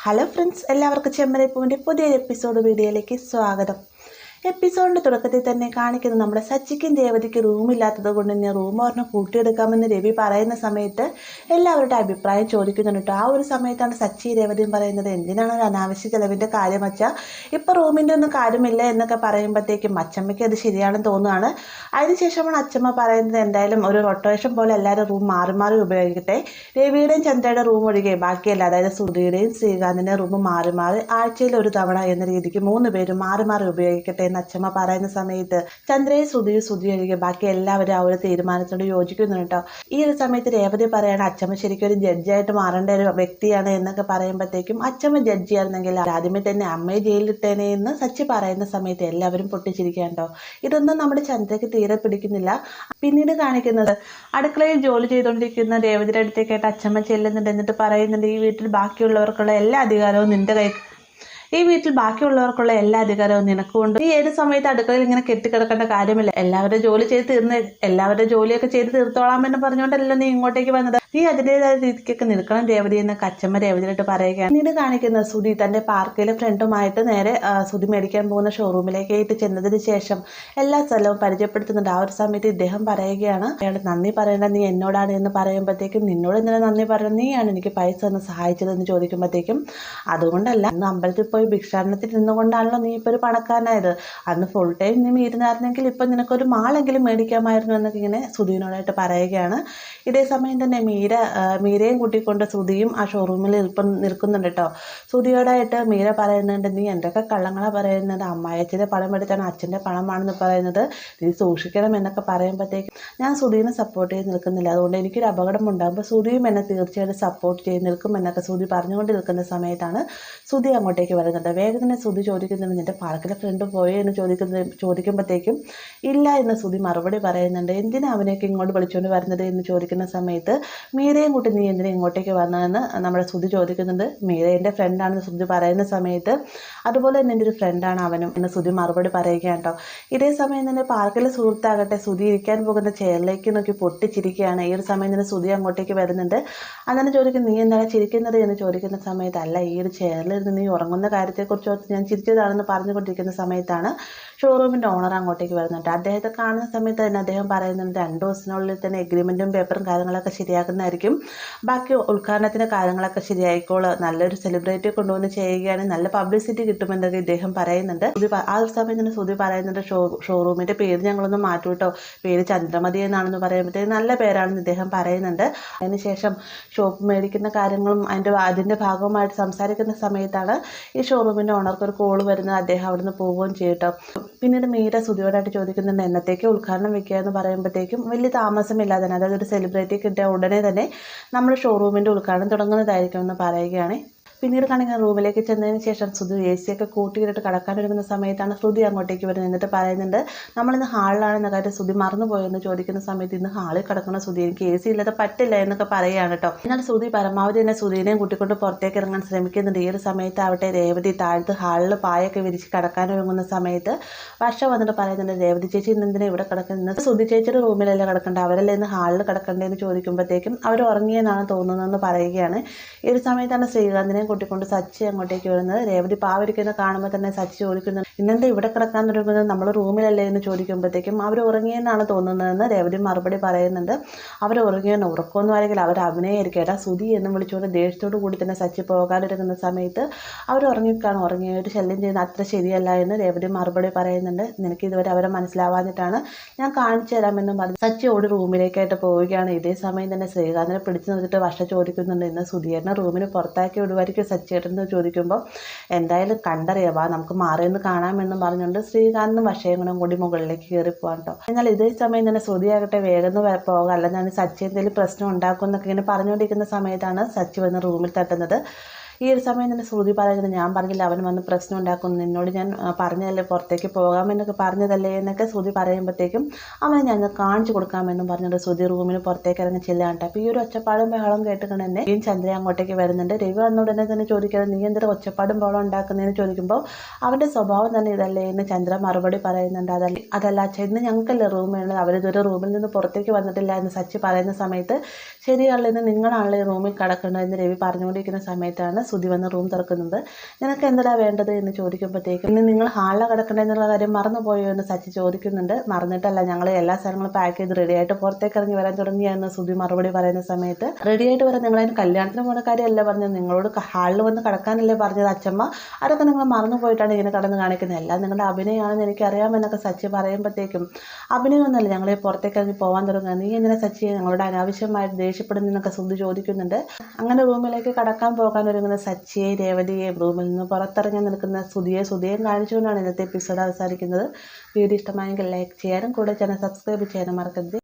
Hello friends, എല്ലാവർക്കും ചെമ്മരപ്പൂവിൻ്റെ പുതിയൊരു episode വീഡിയോയിലേക്ക് സ്വാഗതം. എപ്പിസോഡിൻ്റെ തുടക്കത്തിൽ തന്നെ കാണിക്കുന്നത് നമ്മുടെ സച്ചിക്കും രേവതിക്ക് റൂമില്ലാത്തത് കൊണ്ട് തന്നെ റൂം ഒരെണ്ണം കൂട്ടിയെടുക്കാമെന്ന് രവി പറയുന്ന സമയത്ത് എല്ലാവരുടെ അഭിപ്രായം ചോദിക്കുന്നുണ്ട്. ആ ഒരു സമയത്താണ് സച്ചി രേവതിയും പറയുന്നത്, എന്തിനാണ് ഒരു അനാവശ്യ ചിലവിൻ്റെ കാര്യം വച്ചാൽ ഇപ്പോൾ റൂമിൻ്റെ ഒന്നും കാര്യമില്ല എന്നൊക്കെ പറയുമ്പോഴത്തേക്കും അച്ചമ്മയ്ക്ക് അത് ശരിയാണെന്ന് തോന്നുകയാണ്. അതിനുശേഷമാണ് അച്ചമ്മ പറയുന്നത്, എന്തായാലും ഒരു റൊട്ടേഷൻ പോലെ എല്ലാവരും റൂം മാറി മാറി ഉപയോഗിക്കട്ടെ. രവിയുടെയും ചന്ദ്രയുടെ റൂം ഒഴികെ ബാക്കിയല്ല, അതായത് സുധിയുടെയും ശ്രീകാന്തിൻ്റെയും റൂം മാറി മാറി ആഴ്ചയിൽ ഒരു തവണ എന്ന രീതിക്ക് 3 പേരും മാറി മാറി ഉപയോഗിക്കട്ടെ എന്ന് അച്ചമ്മ പറയുന്ന സമയത്ത് ചന്ദ്രയും ശ്രുതി ഒഴികെ ബാക്കി എല്ലാവരും ആ ഒരു തീരുമാനത്തോട് യോജിക്കുന്നുണ്ട് കേട്ടോ. ഈ ഒരു സമയത്ത് രേവതി പറയാണ്, അച്ചമ്മ ശരിക്കും ഒരു ജഡ്ജായിട്ട് മാറേണ്ട ഒരു വ്യക്തിയാണ് എന്നൊക്കെ പറയുമ്പോഴത്തേക്കും അച്ചമ്മ ജഡ്ജിയായിരുന്നെങ്കിൽ ആദ്യമേ തന്നെ അമ്മയെ ജയിലിലിട്ടേനെ എന്ന് സച്ചി പറയുന്ന സമയത്ത് എല്ലാവരും പൊട്ടിച്ചിരിക്കാണ്ടോ. ഇതൊന്നും നമ്മുടെ ചന്ദ്രയ്ക്ക് തീരെ പിടിക്കുന്നില്ല. പിന്നീട് കാണിക്കുന്നത് അടുക്കളയിൽ ജോലി ചെയ്തുകൊണ്ടിരിക്കുന്ന രേവതിയുടെ അടുത്തേക്കായിട്ട് അച്ചമ്മ ചെല്ലുന്നുണ്ട്. എന്നിട്ട് പറയുന്നുണ്ട്, ഈ വീട്ടിൽ ബാക്കിയുള്ളവർക്കുള്ള എല്ലാ അധികാരവും നിന്റെ കൈ നിനക്കുണ്ട്. ഈ ഏത് സമയത്ത് അടുക്കളയിൽ ഇങ്ങനെ കെട്ടിക്കിടക്കേണ്ട കാര്യമില്ല. എല്ലാവരുടെ ജോലിയൊക്കെ ചെയ്ത് തീർത്തോളാമെന്ന് പറഞ്ഞുകൊണ്ടല്ലോ നീ ഇങ്ങോട്ടേക്ക് വന്നത്. നീ അതിൻ്റെതായ രീതിക്കൊക്കെ നിൽക്കണം രേവതി എന്ന് അച്ചമ്മ രേവതിയായിട്ട് പറയുകയാണ്. പിന്നീട് കാണിക്കുന്ന സുധി തന്റെ പാർക്കിലെ ഫ്രണ്ടുമായിട്ട് നേരെ സുധി മേടിക്കാൻ പോകുന്ന ഷോറൂമിലേക്കായിട്ട് ചെന്നതിന് ശേഷം എല്ലാ സ്ഥലവും പരിചയപ്പെടുത്തുന്നുണ്ട്. ആ ഒരു സമയത്ത് ഇദ്ദേഹം പറയുകയാണ്, നന്ദി പറയേണ്ട നീ എന്നോടാണ് എന്ന് പറയുമ്പോഴത്തേക്കും, നിന്നോട് എന്തിനാ നന്ദി പറയുന്നത്, നീയാണ് എനിക്ക് പൈസ തന്ന് സഹായിച്ചതെന്ന് ചോദിക്കുമ്പോഴത്തേക്കും, അതുകൊണ്ടല്ല, അന്ന് അമ്പലത്തിൽ പോയി ഭിക്ഷാടനത്തിൽ നിന്നുകൊണ്ടാണല്ലോ നീ ഇപ്പോൾ ഒരു പണക്കാരനായത്. അന്ന് ഫുൾ ടൈം നീ ഇരുന്നായിരുന്നെങ്കിൽ ഇപ്പം നിനക്കൊരു മാളെങ്കിലും മേടിക്കാമായിരുന്നു എന്നൊക്കെ ഇങ്ങനെ സുധീനോടായിട്ട് പറയുകയാണ്. ഇതേ സമയം തന്നെ മീരയും കൂട്ടിക്കൊണ്ട് സുധിയും ആ ഷോറൂമിൽ നിൽക്കുന്നുണ്ട് കേട്ടോ. സുധിയോടായിട്ട് മീര പറയുന്നുണ്ട്, നീ എന്തൊക്കെ കള്ളങ്ങളാണ് പറയുന്നത്, അമ്മായച്ചൻ്റെ പണം എടുത്താണ് അച്ഛൻ്റെ പണമാണെന്ന് പറയുന്നത്, നീ സൂക്ഷിക്കണം എന്നൊക്കെ പറയുമ്പോഴത്തേക്കും, ഞാൻ സുധീനെ സപ്പോർട്ട് ചെയ്ത് നിൽക്കുന്നില്ല, അതുകൊണ്ട് എനിക്കൊരു അപകടം ഉണ്ടാകുമ്പോൾ സുധിയും എന്നെ തീർച്ചയായിട്ടും സപ്പോർട്ട് ചെയ്ത് നിൽക്കും എന്നൊക്കെ സുധി പറഞ്ഞുകൊണ്ട് നിൽക്കുന്ന സമയത്താണ് സുധി അങ്ങോട്ടേക്ക് വരുന്നുണ്ട്. വേഗം തന്നെ സുധി ചോദിക്കുന്നുണ്ട്, നിന്റെ പാർക്കിലെ ഫ്രണ്ട് പോയോ എന്ന് ചോദിക്കുമ്പോഴത്തേക്കും ഇല്ല എന്ന് സുധി മറുപടി പറയുന്നുണ്ട്. എന്തിനാ അവനേക്ക് ഇങ്ങോട്ട് വിളിച്ചുകൊണ്ട് വരുന്നത് എന്ന് ചോദിക്കുന്ന സമയത്ത്, മീരയും കൂട്ടി നീ എന്തിനാ ഇങ്ങോട്ടേക്ക് വന്നതെന്ന് നമ്മുടെ സുധി ചോദിക്കുന്നുണ്ട്. മീര എൻ്റെ ഫ്രണ്ടാണെന്ന് സുധി പറയുന്ന സമയത്ത്, അതുപോലെ തന്നെ എൻ്റെ ഒരു ഫ്രണ്ടാണ് അവനും എന്ന് സുധി മറുപടി പറയുകയാണ് കേട്ടോ. ഇതേ സമയം തന്നെ പാർക്കിലെ സുഹൃത്താകട്ടെ സുധി ഇരിക്കാൻ പോകുന്ന ചെയറിലേക്ക് നോക്കി പൊട്ടിച്ചിരിക്കുകയാണ്. ഈ ഒരു സമയം തന്നെ സുധി അങ്ങോട്ടേക്ക് വരുന്നുണ്ട്. അങ്ങനെ ചോദിക്കും, നീ എന്താണ് ചിരിക്കുന്നത് എന്ന് ചോദിക്കുന്ന സമയത്ത്, അല്ല, ഈ ഒരു ചെയറിലിരുന്ന് നീ ഉറങ്ങുന്ന കാര്യത്തെക്കുറിച്ച് ഓർത്ത് ഞാൻ ചിരിച്ചതാണെന്ന് പറഞ്ഞുകൊണ്ടിരിക്കുന്ന സമയത്താണ് ഷോറൂമിൻ്റെ ഓണർ അങ്ങോട്ടേക്ക് വരുന്നുണ്ട്. അദ്ദേഹത്തെ കാണുന്ന സമയത്ത് തന്നെ അദ്ദേഹം പറയുന്നുണ്ട്, 2 ദിവസത്തിനുള്ളിൽ തന്നെ എഗ്രിമെൻറ്റും പേപ്പറും കാര്യങ്ങളൊക്കെ ശരിയാക്കുന്നതായിരിക്കും, ബാക്കി ഉദ്ഘാടനത്തിൻ്റെ കാര്യങ്ങളൊക്കെ ശരിയായിക്കോളൂ, നല്ലൊരു സെലിബ്രിറ്റി കൊണ്ടുവന്ന് ചെയ്യുകയാണെങ്കിൽ നല്ല പബ്ലിസിറ്റി കിട്ടുമെന്നൊക്കെ ഇദ്ദേഹം പറയുന്നുണ്ട്. ആ ഒരു സമയം തന്നെ സുധി പറയുന്നുണ്ട്, ഷോറൂമിൻ്റെ പേര് ഞങ്ങളൊന്ന് മാറ്റും കേട്ടോ, പേര് ചന്ദ്രമതി എന്നാണെന്ന് പറയുമ്പോഴത്തേക്ക് നല്ല പേരാണെന്ന് ഇദ്ദേഹം പറയുന്നുണ്ട്. അതിനുശേഷം ഷോപ്പ് മേടിക്കുന്ന കാര്യങ്ങളും അതിൻ്റെ ഭാഗവുമായിട്ട് സംസാരിക്കുന്ന സമയത്താണ് ഈ ഷോറൂമിൻ്റെ ഓണർക്ക് ഒരു കോൾ വരുന്നത്. അദ്ദേഹം അവിടുന്ന് പോവുകയും ചെയ്യട്ടോ. പിന്നീട് മീര സുധിയോടായിട്ട് ചോദിക്കുന്നുണ്ട്, എന്നത്തേക്ക് ഉദ്ഘാടനം വെക്കുക എന്ന് പറയുമ്പോഴത്തേക്കും, വലിയ താമസമില്ലാതെ തന്നെ, അതായത് ഒരു സെലിബ്രിറ്റി കിട്ടിയ ഉടനെ തന്നെ നമ്മൾ ഷോറൂമിൻ്റെ ഉദ്ഘാടനം തുടങ്ങുന്നതായിരിക്കും എന്ന് പറയുകയാണ്. പിന്നീട് കാണിക്കുന്ന റൂമിലേക്ക് ചെന്നതിന് ശേഷം സുധി AC ഒക്കെ കൂട്ടിയിട്ട് കടക്കാനൊരുങ്ങുന്ന സമയത്താണ് ശ്രുതി അങ്ങോട്ടേക്ക് വരുന്നത്. എന്നിട്ട് പറയുന്നുണ്ട്, നമ്മളിന്ന് ഹാളിലാണെന്ന കാര്യം ശ്രുതി മറന്നുപോയെന്ന് ചോദിക്കുന്ന സമയത്ത്, ഇന്ന് ഹാളിൽ കിടക്കുന്ന ശ്രുതി, എനിക്ക് AC ഇല്ലാതെ പറ്റില്ല എന്നൊക്കെ പറയുകയാണ് കേട്ടോ. എന്നാൽ ശ്രുതി പരമാവധി തന്നെ ശ്രുതിനെയും കൂട്ടിക്കൊണ്ട് പുറത്തേക്ക് ഇറങ്ങാൻ ശ്രമിക്കുന്നുണ്ട്. ഈ ഒരു സമയത്താവട്ടെ രേവതി താഴത്ത് ഹാളിൽ പായൊക്കെ വിരിച്ച് കടക്കാനൊരുങ്ങുന്ന സമയത്ത് വർഷ വന്നിട്ട് പറയുന്നുണ്ട്, രേവതി ചേച്ചി ഇന്ന് എന്തിനാ ഇവിടെ കിടക്കുന്നത്, ശ്രുതി ചേച്ചിയുടെ റൂമിലല്ലേ കിടക്കേണ്ടത്, അവരല്ലേ ഇന്ന് ഹാളിൽ കിടക്കേണ്ടതെന്ന് ചോദിക്കുമ്പോഴത്തേക്കും അവർ ഉറങ്ങിയെന്നാണ് തോന്നുന്നതെന്ന് പറയുകയാണ്. ഈ ഒരു സമയത്താണ് ശ്രീകാന്തിനെയും കൂട്ടിക്കൊണ്ട് സച്ചി അങ്ങോട്ടേക്ക് വരുന്നത്. രേവതി പാവരിക്കുന്നത് കാണുമ്പോൾ തന്നെ സച്ചി ചോദിക്കുന്നത്, ഇന്നെന്താ ഇവിടെ കിടക്കാൻ തുടങ്ങുന്നത്, നമ്മൾ റൂമിലല്ലേ എന്ന് ചോദിക്കുമ്പോഴത്തേക്കും അവർ ഉറങ്ങിയെന്നാണ് തോന്നുന്നതെന്ന് രേവതി മറുപടി പറയുന്നുണ്ട്. അവർ ഉറങ്ങിയെന്ന്, ഉറക്കമൊന്നും ആയിരിക്കില്ല, അവർ അഭിനയായിരിക്കും, എടാ സുധി എന്ന് വിളിച്ചുകൊണ്ട് ദേഷ്യത്തോടു കൂടി തന്നെ സച്ചി പോകാനിരിക്കുന്ന സമയത്ത് അവർ ഉറങ്ങിയ ഒരു ശല്യം ചെയ്യുന്ന അത്ര ശരിയല്ല എന്ന് രേവതി മറുപടി പറയുന്നുണ്ട്. നിനക്ക് ഇതുവരെ അവരെ മനസ്സിലാവാഞ്ഞിട്ടാണ്, ഞാൻ കാണിച്ചു തരാമെന്നും പറഞ്ഞ് സച്ചി ഓടി റൂമിലേക്കായിട്ട് പോവുകയാണ്. ഇതേ സമയം തന്നെ ശ്രീകാന്തിനെ പിടിച്ചു നിർത്തിയിട്ട് വർഷ ചോദിക്കുന്നുണ്ട്, ഇന്ന് സുധിയേട്ടനെ റൂമിന് പുറത്താക്കി വിടുവായിരിക്കും സച്ചിയേട്ടൻ എന്ന് ചോദിക്കുമ്പോൾ, എന്തായാലും കണ്ടറിയാവാ നമുക്ക് മാറിയെന്ന് കാണാമെന്നും പറഞ്ഞുകൊണ്ട് ശ്രീകാന്തും വർഷയും കൂടി മുകളിലേക്ക് കയറി പോകാൻ കേട്ടോ. എന്നാൽ ഇതേ സമയം തന്നെ ശ്രുതിയാകട്ടെ വേഗം പോകാം, അല്ലെന്നാണ് സച്ചി എന്തെങ്കിലും പ്രശ്നം ഉണ്ടാക്കും എന്നൊക്കെ ഇങ്ങനെ പറഞ്ഞുകൊണ്ടിരിക്കുന്ന സമയത്താണ് സച്ചി വന്ന് റൂമിൽ തട്ടുന്നത്. ഈ ഒരു സമയം തന്നെ ശ്രുതി പറയുന്നത്, ഞാൻ പറഞ്ഞില്ല അവൻ വന്ന് പ്രശ്നം ഉണ്ടാക്കുന്നു, നിന്നോട് ഞാൻ പറഞ്ഞതല്ലേ പുറത്തേക്ക് പോകാമെന്നൊക്കെ പറഞ്ഞതല്ലേ എന്നൊക്കെ ശ്രുതി പറയുമ്പോഴത്തേക്കും, അവനെ ഞാൻ കാണിച്ചു കൊടുക്കാമെന്നും പറഞ്ഞിട്ട് ശ്രുതി റൂമിന് പുറത്തേക്ക് ഇറങ്ങി ചെല്ലാണ്ട്. അപ്പോൾ ഈ ഒരു ഒച്ചപ്പാടും ബഹളം കേട്ടുകൊണ്ട് തന്നെ ഈ ചന്ദ്ര അങ്ങോട്ടേക്ക് വരുന്നുണ്ട്. രവി വന്നുടനെ തന്നെ ചോദിക്കുന്നത്, നീ എന്തൊരു ഒച്ചപ്പാടും ബഹളം ഉണ്ടാക്കുന്നതെന്ന് ചോദിക്കുമ്പോൾ, അവൻ്റെ സ്വഭാവം തന്നെ ഇതല്ലേ എന്ന് ചന്ദ്ര മറുപടി പറയുന്നുണ്ട്. അതല്ല ചെന്ന് ഞങ്ങൾക്കല്ലേ റൂം വേണ്ടത്, അവരിതൊരു റൂമിൽ നിന്ന് പുറത്തേക്ക് വന്നിട്ടില്ല എന്ന് സച്ചി പറയുന്ന സമയത്ത്, ശരിയാണല്ലോ, ഇന്ന് നിങ്ങളാണല്ലോ റൂമിൽ കിടക്കേണ്ടതെന്ന് രവി പറഞ്ഞുകൊണ്ടിരിക്കുന്ന സമയത്താണ് സുധി വന്ന് റൂം തുറക്കുന്നുണ്ട്. നിനക്ക് എന്താ വേണ്ടത് എന്ന് ചോദിക്കുമ്പോഴത്തേക്കും ഇന്ന് നിങ്ങൾ ഹാളിൽ കിടക്കണ്ടെന്നുള്ള കാര്യം മറന്നുപോയോ എന്ന് സച്ചി ചോദിക്കുന്നുണ്ട്. മറന്നിട്ടല്ല, ഞങ്ങൾ എല്ലാ സാധനങ്ങളും പാക്ക് ചെയ്ത് റെഡിയായിട്ട് പുറത്തേക്ക് ഇറങ്ങി വരാൻ തുടങ്ങിയെന്ന് സുധി മറുപടി പറയുന്ന സമയത്ത് റെഡിയായിട്ട് വരാൻ നിങ്ങളതിന് കല്യാണത്തിന് പോകുന്ന കാര്യമല്ല പറഞ്ഞത്, നിങ്ങളോട് ഹാളിൽ വന്ന് കിടക്കാനല്ലേ പറഞ്ഞത് അച്ഛമ്മ, അതൊക്കെ നിങ്ങൾ മറന്നു പോയിട്ടാണ് ഇങ്ങനെ കടന്ന് കാണിക്കുന്നത്, എല്ലാം നിങ്ങളുടെ അഭിനയമാണെന്ന് എനിക്കറിയാമെന്നൊക്കെ സച്ചി പറയുമ്പോഴത്തേക്കും അഭിനയമൊന്നുമല്ല, ഞങ്ങളെ പുറത്തേക്ക് ഇറങ്ങി പോകാൻ തുടങ്ങുക, നീ എങ്ങനെ സച്ചി ഞങ്ങളോട് അനാവശ്യമായിട്ട് ദേഷ്യപ്പെടുന്നതെന്നൊക്കെ സുധി ചോദിക്കുന്നുണ്ട്. അങ്ങനെ റൂമിലേക്ക് കടക്കാൻ പോകാൻ ഒരുങ്ങുന്ന സച്ചിയെയും രേവതിയെയും റൂമിൽ നിന്ന് പുറത്തിറങ്ങി നിൽക്കുന്ന സുധിയെയും കാണിച്ചുകൊണ്ടാണ് ഇന്നത്തെ എപ്പിസോഡ് അവസാനിക്കുന്നത്. വീഡിയോ ഇഷ്ടമായെങ്കിൽ ലൈക്ക് ചെയ്യാനും കൂടെ ചാനൽ സബ്സ്ക്രൈബ് ചെയ്യാനും മറക്കരുത്.